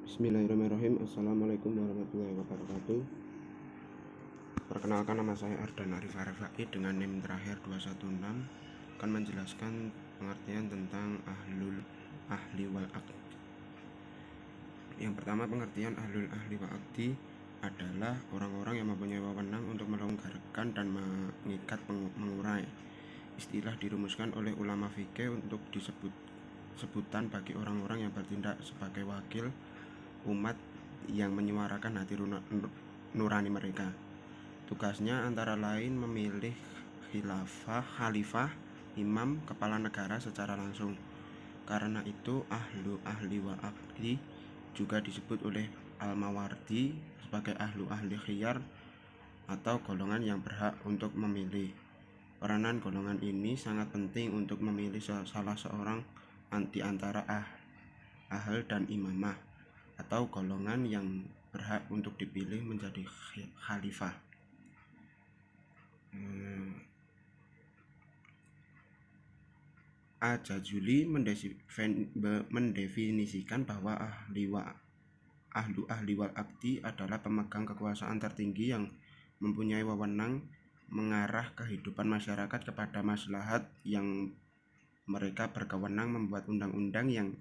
Bismillahirrahmanirrahim. Assalamualaikum warahmatullahi wabarakatuh. Perkenalkan, nama saya Ardan Arif Arifai dengan NIM terakhir 216, akan menjelaskan pengertian tentang ahli wal aqdi. Yang pertama, pengertian ahli wal aqdi adalah orang-orang yang mempunyai wewenang untuk melonggarkan dan mengikat mengurai. Istilah dirumuskan oleh ulama fikih untuk sebutan bagi orang-orang yang bertindak sebagai wakil umat yang menyuarakan hati nurani mereka. Tugasnya antara lain memilih khalifah, imam, kepala negara secara langsung. Karena itu ahli wa aqdi juga disebut oleh Al-Mawardi sebagai ahli khiyar atau golongan yang berhak untuk memilih. Peranan golongan ini sangat penting untuk memilih salah seorang di antara ahl dan imamah atau golongan yang berhak untuk dipilih menjadi khalifah. Al-Jazuli mendefinisikan bahwa ahli wal aqdi adalah pemegang kekuasaan tertinggi yang mempunyai wewenang mengarah kehidupan masyarakat kepada maslahat, yang mereka berkewenang membuat undang-undang yang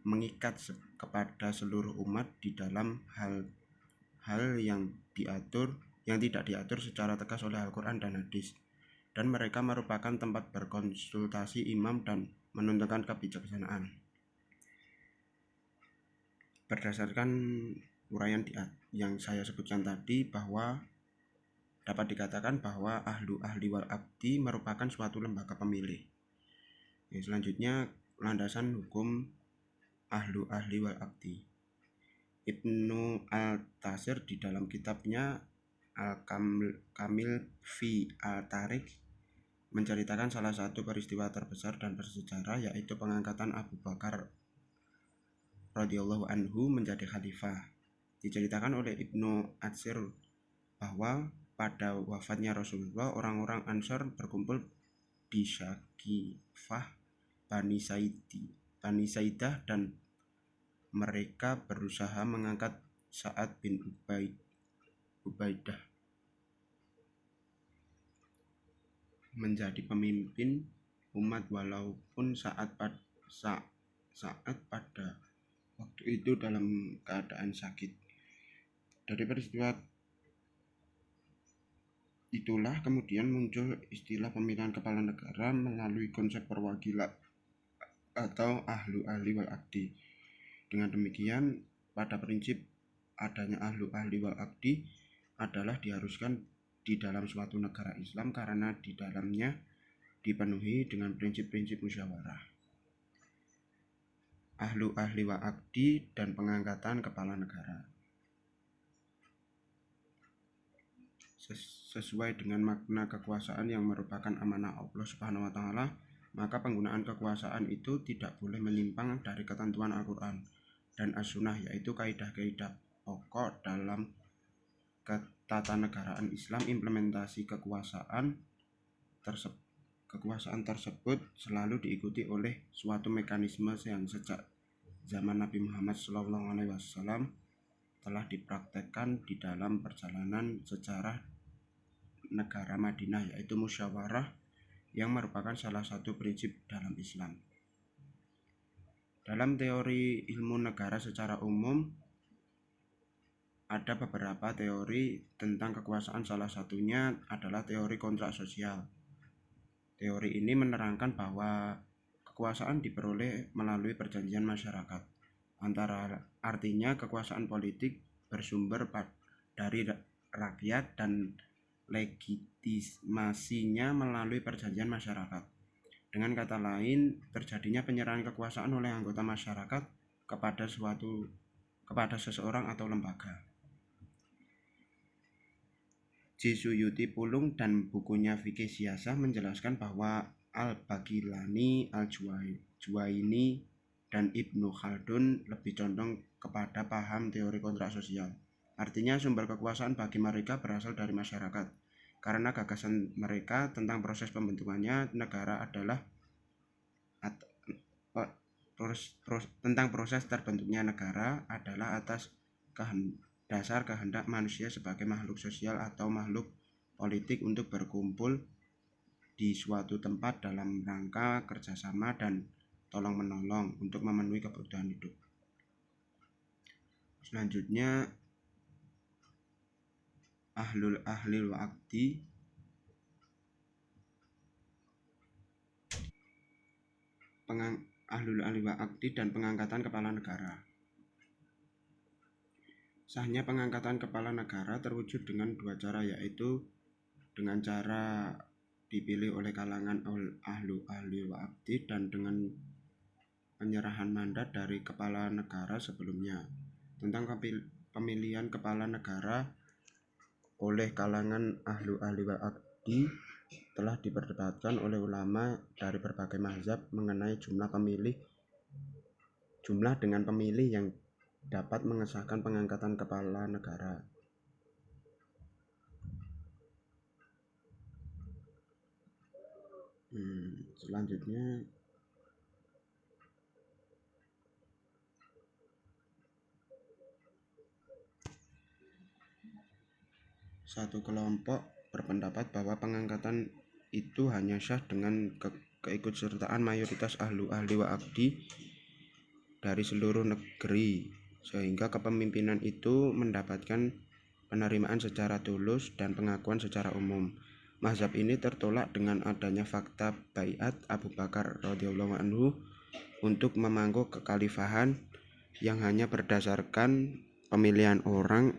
mengikat kepada seluruh umat di dalam hal yang tidak diatur secara tegas oleh Al-Quran dan Hadis, dan mereka merupakan tempat berkonsultasi imam dan menentukan kebijaksanaan. Berdasarkan uraian yang saya sebutkan tadi, bahwa dapat dikatakan bahwa ahli wal aqdi merupakan suatu lembaga pemilih. Yang selanjutnya, landasan hukum ahli wal aqdi. Ibnu Al-Tasir di dalam kitabnya Al-Kamil fi Al-Tarikh menceritakan salah satu peristiwa terbesar dan bersejarah, yaitu pengangkatan Abu Bakar radhiyallahu anhu menjadi khalifah. Diceritakan oleh Ibnu Atsir bahwa pada wafatnya Rasulullah, orang-orang Ansor berkumpul di Syaqifah Bani Saidah dan mereka berusaha mengangkat Sa'ad bin Ubaidah menjadi pemimpin umat, walaupun saat pada waktu itu dalam keadaan sakit. Dari peristiwa itulah kemudian muncul istilah pemilihan kepala negara melalui konsep perwakilan atau ahli wal aqdi. Dengan demikian, pada prinsip adanya ahli wal aqdi adalah diharuskan di dalam suatu negara Islam karena di dalamnya dipenuhi dengan prinsip-prinsip musyawarah. Ahli wal aqdi dan pengangkatan kepala negara. Sesuai dengan makna kekuasaan yang merupakan amanah Allah Subhanahu wa taala, maka penggunaan kekuasaan itu tidak boleh menyimpang dari ketentuan Al-Quran dan As-Sunnah, yaitu kaidah-kaidah pokok dalam ketatanegaraan Islam. Implementasi kekuasaan tersebut selalu diikuti oleh suatu mekanisme yang sejak zaman Nabi Muhammad SAW telah dipraktekkan di dalam perjalanan sejarah negara Madinah, yaitu musyawarah, yang merupakan salah satu prinsip dalam Islam. Dalam teori ilmu negara secara umum, ada beberapa teori tentang kekuasaan. Salah satunya adalah teori kontrak sosial. Teori ini menerangkan bahwa kekuasaan diperoleh melalui perjanjian masyarakat. Artinya kekuasaan politik bersumber dari rakyat dan legitimasinya melalui perjanjian masyarakat. Dengan kata lain, terjadinya penyerahan kekuasaan oleh anggota masyarakat kepada seseorang atau lembaga. J. Suyuti Pulung dan bukunya Fikih Siyasah menjelaskan bahwa Al-Bagilani, Al-Juwaini, dan Ibnu Khaldun lebih condong kepada paham teori kontrak sosial. Artinya sumber kekuasaan bagi mereka berasal dari masyarakat, karena gagasan mereka tentang proses pembentukannya negara adalah tentang proses terbentuknya negara adalah atas dasar kehendak manusia sebagai makhluk sosial atau makhluk politik untuk berkumpul di suatu tempat dalam rangka kerjasama dan tolong-menolong untuk memenuhi kebutuhan hidup. Selanjutnya, ahlul ahli wa aqdi ahlul ahli wa aqdi dan pengangkatan kepala negara. Sahnya pengangkatan kepala negara terwujud dengan dua cara, yaitu dengan cara dipilih oleh kalangan ahlu ahli wa aqdi dan dengan penyerahan mandat dari kepala negara sebelumnya. Tentang pemilihan kepala negara oleh kalangan ahlu ahli wa aqdi telah diperdebatkan oleh ulama dari berbagai mazhab mengenai jumlah dengan pemilih yang dapat mengesahkan pengangkatan kepala negara. Selanjutnya, satu kelompok berpendapat bahwa pengangkatan itu hanya syah dengan keikutsertaan mayoritas ahli wa aqdi dari seluruh negeri, sehingga kepemimpinan itu mendapatkan penerimaan secara tulus dan pengakuan secara umum. Mazhab ini tertolak dengan adanya fakta baiat Abu Bakar radhiyallahu anhu untuk memangku kekhalifahan yang hanya berdasarkan pemilihan orang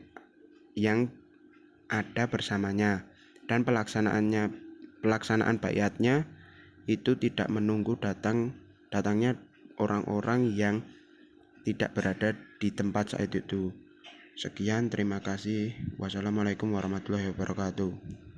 yang ada bersamanya, dan pelaksanaan baiatnya itu tidak menunggu datangnya orang-orang yang tidak berada di tempat saat itu. Sekian, terima kasih. Wassalamualaikum warahmatullahi wabarakatuh.